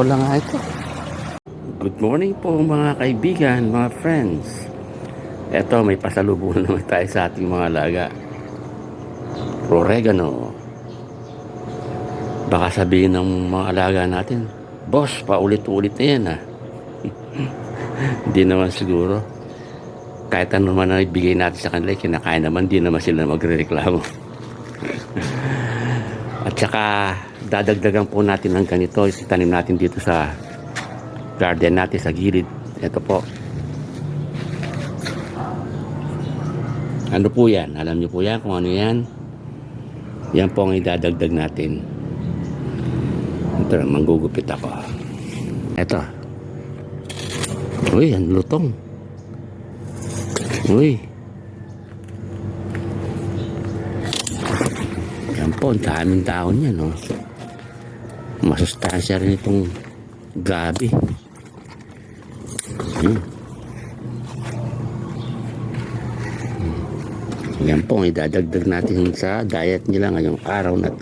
pala nga ito. Good morning po mga kaibigan, mga friends. Eto, may pasalubong naman tayo sa ating mga alaga. Oregano. Baka sabihin ng mga alaga natin, boss, paulit-ulit na yan ah. Hindi naman siguro. Kahit ano naman na ibigay natin sa kanila, kinakain naman, di naman sila magre-reklamo. At saka, dadagdagan po natin ng ganito. Itanim natin dito sa garden natin sa gilid. Ito po. Ano po yan? Alam niyo po yan kung ano yan? Yan po ang idadagdag natin. Ito, manggugupit ako. Ito. Uy, ang lutong. Uy. Yan po, ang daming taon yan, no? Masustansya rin itong gabi. Yan po ang idadagdag natin sa diet nila ngayong araw na